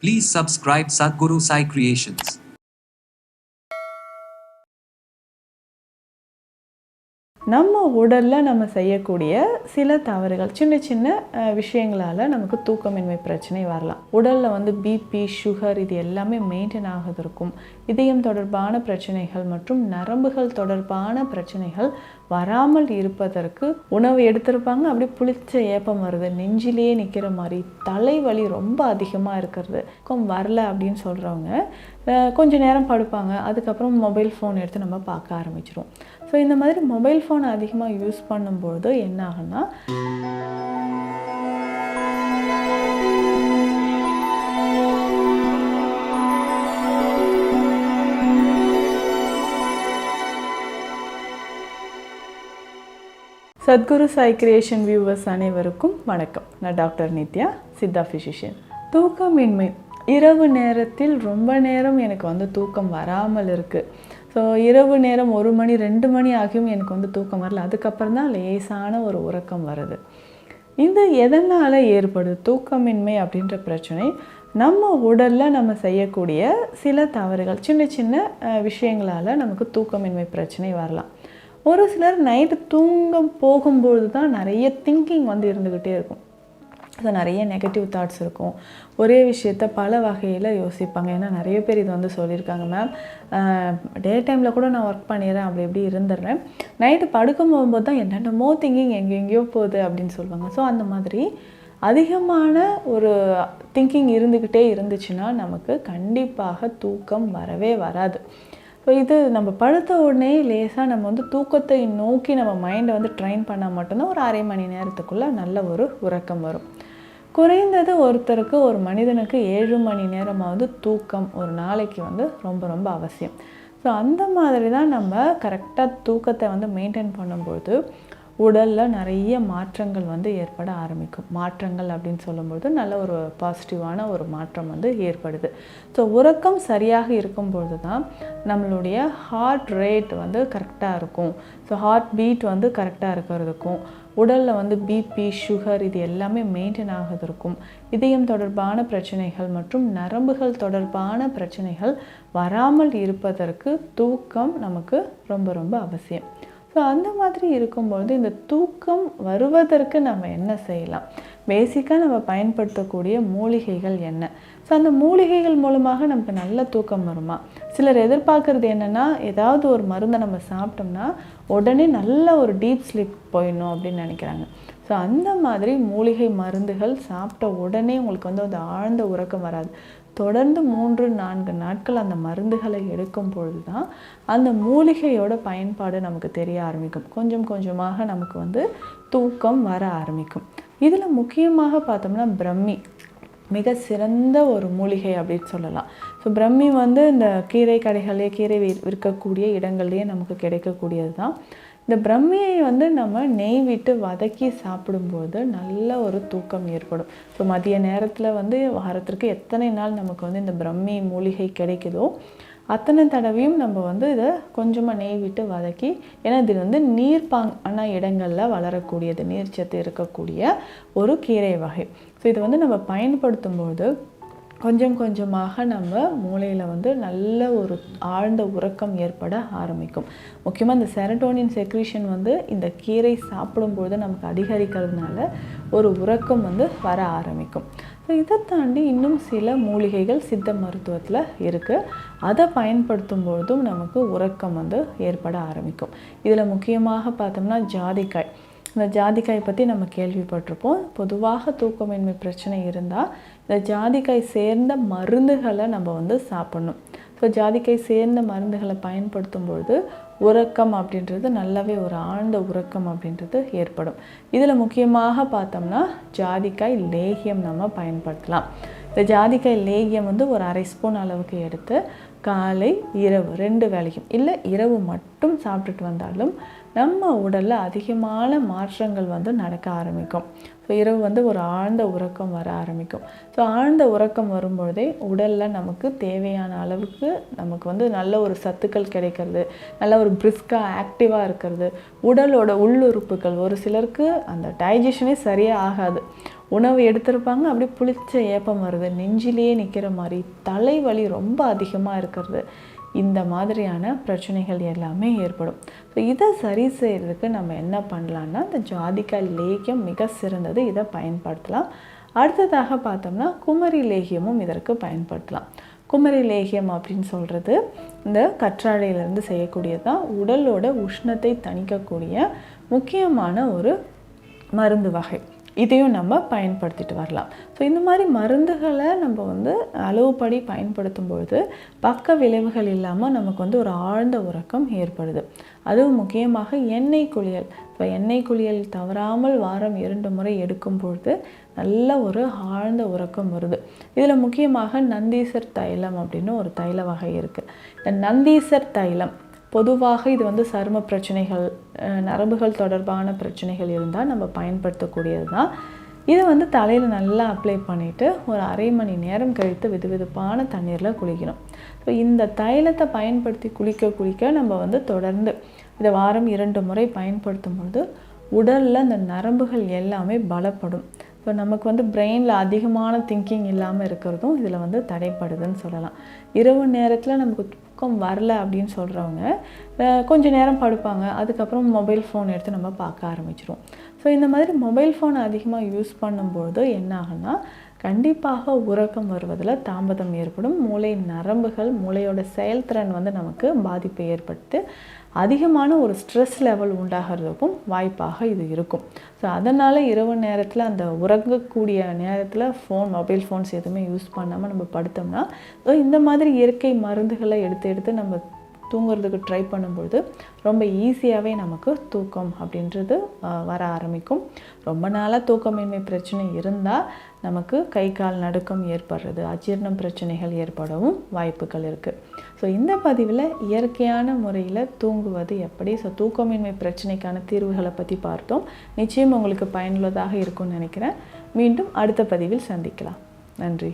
Please subscribe Sadhguru Sai Creations. நம்ம உடலில் நம்ம செய்யக்கூடிய சில தவறுகள் சின்ன சின்ன விஷயங்களால் நமக்கு தூக்கமின்மை பிரச்சனை வரலாம். உடலில் வந்து பிபி, சுகர் இது எல்லாமே மெயின்டைன் ஆகுவதற்கும், இதயம் தொடர்பான பிரச்சனைகள் மற்றும் நரம்புகள் தொடர்பான பிரச்சனைகள் வராமல் இருப்பதற்கு உணவு எடுத்திருப்பாங்க, அப்படியே புளிச்ச ஏப்பம் வருது, நெஞ்சிலேயே நிற்கிற மாதிரி, தலைவலி ரொம்ப அதிகமாக இருக்கிறது, வரல அப்படின்னு சொல்கிறவங்க கொஞ்சம் நேரம் படுப்பாங்க. அதுக்கப்புறம் மொபைல் ஃபோன் எடுத்து நம்ம பார்க்க ஆரம்பிச்சிடும். ஸோ இந்த மாதிரி மொபைல் ஃபோனை அதிகமாக யூஸ் பண்ணும்பொழுது என்ன ஆகுன்னா, சத்குரு சாய் கிரியேஷன் வியூவர்ஸ் அனைவருக்கும் வணக்கம். நான் டாக்டர் நித்யா, சித்தா ஃபிசிஷியன். தூக்கமின்மை, இரவு நேரத்தில் ரொம்ப நேரம் எனக்கு வந்து தூக்கம் வராமல் இருக்குது. ஸோ இரவு நேரம் 1 மணி 2 மணி ஆகியும் எனக்கு வந்து தூக்கம் வரல. அதுக்கப்புறம் தான் லேசான ஒரு உறக்கம் வருது. இது எதனால் ஏற்படுது? தூக்கமின்மை அப்படின்ற பிரச்சனை நம்ம உடலில் நம்ம செய்யக்கூடிய சில தவறுகள், சின்ன சின்ன விஷயங்களால் நமக்கு தூக்கமின்மை பிரச்சனை வரலாம். ஒரு சிலர் நைட்டு தூங்க போகும்பொழுது தான் நிறைய திங்கிங் வந்து இருந்துக்கிட்டே இருக்கும். ஸோ நிறைய நெகட்டிவ் தாட்ஸ் இருக்கும். ஒரே விஷயத்த பல வகையில் யோசிப்பாங்க. ஏன்னா நிறைய பேர் இது வந்து சொல்லியிருக்காங்க, மேம் டே டைமில் கூட நான் ஒர்க் பண்ணிடுறேன், அப்படி இப்படி இருந்துடுறேன், நைட்டு படுக்கும் போகும்போது தான் என்னென்னமோ திங்கிங் எங்கெங்கேயோ போகுது அப்படின்னு சொல்லுவாங்க. ஸோ அந்த மாதிரி அதிகமான ஒரு திங்கிங் இருந்துக்கிட்டே இருந்துச்சுன்னா நமக்கு கண்டிப்பாக தூக்கம் வரவே வராது. ஸோ இது நம்ம படுத்த உடனே லேசாக நம்ம வந்து தூக்கத்தை நோக்கி நம்ம மைண்டை வந்து ட்ரெயின் பண்ணால் மட்டும்தான் ஒரு 1/2 மணி நேரத்துக்குள்ளே நல்ல ஒரு உறக்கம் வரும். குறைந்தது ஒருத்தருக்கு, ஒரு மனிதனுக்கு 7 மணி நேரமாவது தூக்கம் ஒரு நாளைக்கு வந்து ரொம்ப ரொம்ப அவசியம். ஸோ அந்த மாதிரி தான் நம்ம கரெக்டாக தூக்கத்தை வந்து மெயின்டைன் பண்ணும்போது உடலில் நிறைய மாற்றங்கள் வந்து ஏற்பட ஆரம்பிக்கும். மாற்றங்கள் அப்படின்னு சொல்லும்போது நல்ல ஒரு பாசிட்டிவான ஒரு மாற்றம் வந்து ஏற்படுது. ஸோ உறக்கம் சரியாக இருக்கும்பொழுது தான் நம்மளுடைய ஹார்ட் ரேட் வந்து கரெக்டாக இருக்கும். ஸோ ஹார்ட் பீட் வந்து கரெக்டாக இருக்கிறதுக்கும், உடலில் வந்து பிபி, சுகர் இது எல்லாமே மெயின்டைன் ஆகுவதற்கும், இதயம் தொடர்பான பிரச்சனைகள் மற்றும் நரம்புகள் தொடர்பான பிரச்சனைகள் வராமல் இருப்பதற்கு தூக்கம் நமக்கு ரொம்ப ரொம்ப அவசியம். ஸோ அந்த மாதிரி இருக்கும்பொழுது இந்த தூக்கம் வருவதற்கு நம்ம என்ன செய்யலாம்? பேசிக்காக நம்ம பயன்படுத்தக்கூடிய மூலிகைகள் என்ன? ஸோ அந்த மூலிகைகள் மூலமாக நமக்கு நல்ல தூக்கம் வருமா? சிலர் எதிர்பார்க்குறது என்னென்னா, ஏதாவது ஒரு மருந்தை நம்ம சாப்பிட்டோம்னா உடனே நல்ல ஒரு டீப் ஸ்லீப் போயிடணும் அப்படின்னு நினைக்கிறாங்க. ஸோ அந்த மாதிரி மூலிகை மருந்துகள் சாப்பிட்ட உடனே உங்களுக்கு வந்து அந்த ஆழ்ந்த உறக்கம் வராது. தொடர்ந்து 3-4 நாட்கள் அந்த மருந்துகளை எடுக்கும் பொழுது தான் அந்த மூலிகையோட பயன்பாடு நமக்கு தெரிய ஆரம்பிக்கும். கொஞ்சம் கொஞ்சமாக நமக்கு வந்து தூக்கம் வர ஆரம்பிக்கும். இதில் முக்கியமாக பார்த்தோம்னா பிரம்மி மிக சிறந்த ஒரு மூலிகை அப்படின்னு சொல்லலாம். ஸோ பிரம்மி வந்து இந்த கீரை கடைகளே, கீரை விற்கக்கூடிய இடங்கள்லேயே நமக்கு கிடைக்கக்கூடியது தான். இந்த பிரம்மியை வந்து நம்ம நெய் விட்டு வதக்கி சாப்பிடும்போது நல்ல ஒரு தூக்கம் ஏற்படும். ஸோ மதிய நேரத்தில் வந்து வாரத்திற்கு எத்தனை நாள் நமக்கு வந்து இந்த பிரம்மி மூலிகை கிடைக்குதோ அத்தனை தடவையும் நம்ம வந்து இதை கொஞ்சமாக நெய் விட்டு வதக்கி, ஏன்னா இது வந்து நீர்ப்பாங்கான இடங்களில் வளரக்கூடியது, நீர்ச்சத்து இருக்கக்கூடிய ஒரு கீரை வகை. ஸோ இதை வந்து நம்ம பயன்படுத்தும்போது கொஞ்சம் கொஞ்சமாக நம்ம மூளையில் வந்து நல்ல ஒரு ஆழ்ந்த உறக்கம் ஏற்பட ஆரம்பிக்கும். முக்கியமாக இந்த செரட்டோனின் செக்ரீஷன் வந்து இந்த கீரை சாப்பிடும்பொழுது நமக்கு அதிகரிக்கிறதுனால ஒரு உறக்கம் வந்து வர ஆரம்பிக்கும். ஸோ இதை தாண்டி இன்னும் சில மூலிகைகள் சித்த மருத்துவத்தில் இருக்குது. அதை பயன்படுத்தும் பொழுதும் நமக்கு உறக்கம் வந்து ஏற்பட ஆரம்பிக்கும். இதில் முக்கியமாக பார்த்தோம்னா ஜாதிக்காய். இந்த ஜாதிக்காய் பற்றி நம்ம கேள்விப்பட்டிருப்போம். பொதுவாக தூக்கமின்மை பிரச்சனை இருந்தால் இந்த ஜாதிக்காய் சேர்ந்த மருந்துகளை நம்ம வந்து சாப்பிடணும். ஸோ ஜாதிக்காய் சேர்ந்த மருந்துகளை பயன்படுத்தும் பொழுது உறக்கம் அப்படின்றது நல்லாவே ஒரு ஆழ்ந்த உறக்கம் அப்படின்றது ஏற்படும். இதில் முக்கியமாக பார்த்தோம்னா ஜாதிக்காய் லேகியம் நம்ம பயன்படுத்தலாம். இந்த ஜாதிக்காய் லேகியம் வந்து ஒரு 1/2 ஸ்பூன் அளவுக்கு எடுத்து காலை இரவு 2 வேளையும், இல்லை இரவு மட்டும் சாப்பிட்டுட்டு வந்தாலும் நம்ம உடலில் அதிகமான மாற்றங்கள் வந்து நடக்க ஆரம்பிக்கும். ஸோ இரவு வந்து ஒரு ஆழ்ந்த உறக்கம் வர ஆரம்பிக்கும். ஸோ ஆழ்ந்த உறக்கம் வரும்பொழுதே உடலில் நமக்கு தேவையான அளவுக்கு நமக்கு வந்து நல்ல ஒரு சத்துக்கள் கிடைக்கிறது, நல்ல ஒரு பிரிஸ்காக ஆக்டிவாக இருக்கிறது. உடலோட உள்ளுறுப்புகள், ஒரு சிலருக்கு அந்த டைஜஷனே சரியாக ஆகாது, உணவு எடுத்திருப்பாங்க, அப்படியே புளிச்ச ஏப்பம் வருது, நெஞ்சிலேயே நிற்கிற மாதிரி, தலைவலி ரொம்ப அதிகமாக இருக்கிறது, இந்த மாதிரியான பிரச்சனைகள் எல்லாமே ஏற்படும். ஸோ இதை சரி செய்கிறதுக்கு நம்ம என்ன பண்ணலான்னா, இந்த ஜாதிக்காய் லேகியம் மிக சிறந்தது, இதை பயன்படுத்தலாம். அடுத்ததாக பார்த்தோம்னா குமரி லேகியமும் இதற்கு பயன்படுத்தலாம். குமரி லேகியம் அப்படின்னு சொல்கிறது இந்த கற்றாழையிலேருந்து செய்யக்கூடியதான், உடலோட உஷ்ணத்தை தணிக்கக்கூடிய முக்கியமான ஒரு மருந்து வகை. இதையும் நம்ம பயன்படுத்திட்டு வரலாம். ஸோ இந்த மாதிரி மருந்துகளை நம்ம அளவுப்படி பயன்படுத்தும் பொழுது பக்க விளைவுகள் இல்லாமல் நமக்கு ஒரு ஆழ்ந்த உறக்கம் ஏற்படுது. அதுவும் முக்கியமாக எண்ணெய் குளியல். இப்போ எண்ணெய் குளியல் தவறாமல் வாரம் 2 முறை எடுக்கும் பொழுது நல்ல ஒரு ஆழ்ந்த உறக்கம் வருது. இதில் முக்கியமாக நந்தீசர் தைலம் அப்படின்னு ஒரு தைல வகை இருக்குது. இந்த நந்தீசர் தைலம் பொதுவாக இது சரும பிரச்சனைகள், நரம்புகள் தொடர்பான பிரச்சனைகள் இருந்தால் நம்ம பயன்படுத்தக்கூடியது தான். இதை தலையில் நல்லா அப்ளை பண்ணிவிட்டு ஒரு அரை மணி நேரம் கழித்து வெதுவெதுப்பான தண்ணீரில் குளிக்கணும். ஸோ இந்த தைலத்தை பயன்படுத்தி குளிக்க நம்ம தொடர்ந்து இதை வாரம் 2 முறை பயன்படுத்தும் பொழுது உடலில் அந்த நரம்புகள் எல்லாமே பலப்படும். இப்போ நமக்கு பிரெயினில் அதிகமான திங்கிங் இல்லாமல் இருக்கிறதும் இதில் தடைப்படுதுன்னு சொல்லலாம். இரவு நேரத்தில் நமக்கு தூக்கம் வரல அப்படின்னு சொல்கிறவங்க கொஞ்சம் நேரம் படுப்பாங்க, அதுக்கப்புறம் மொபைல் ஃபோன் எடுத்து நம்ம பார்க்க ஆரம்பிச்சிடுவோம். ஸோ இந்த மாதிரி மொபைல் ஃபோன் அதிகமாக யூஸ் பண்ணும்பொழுது என்ன ஆகுன்னா, கண்டிப்பாக உறக்கம் வருவதில் தாமதம் ஏற்படும். மூளை நரம்புகள், மூளையோட செயல்திறன் நமக்கு பாதிப்பை ஏற்படுத்து அதிகமான ஒரு ஸ்ட்ரெஸ் லெவல் உண்டாகிறதுக்கும் வாய்ப்பாக இது இருக்கும். ஸோ அதனால் இரவு நேரத்தில் அந்த உறங்கக்கூடிய நேரத்தில் மொபைல் ஃபோன்ஸ் எதுவுமே யூஸ் பண்ணாமல் நம்ம படுத்தோம்னா, ஸோ இந்த மாதிரி இயற்கை மருந்துகளை எடுத்து நம்ம தூங்குறதுக்கு ட்ரை பண்ணும்பொழுது ரொம்ப ஈஸியாகவே நமக்கு தூக்கம் அப்படின்றது வர ஆரம்பிக்கும். ரொம்ப நாளாக தூக்கமின்மை பிரச்சனை இருந்தால் நமக்கு கை கால் நடுக்கம் ஏற்படுறது, அஜீரணம் பிரச்சனைகள் ஏற்படவும் வாய்ப்புகள் இருக்குது. ஸோ இந்த பதிவில் இயற்கையான முறையில் தூங்குவது எப்படி, ஸோ தூக்கமின்மை பிரச்சனைக்கான தீர்வுகளை பற்றி பார்த்தோம். நிச்சயம் உங்களுக்கு பயனுள்ளதாக இருக்கும்னு நினைக்கிறேன். மீண்டும் அடுத்த பதிவில் சந்திக்கலாம். நன்றி.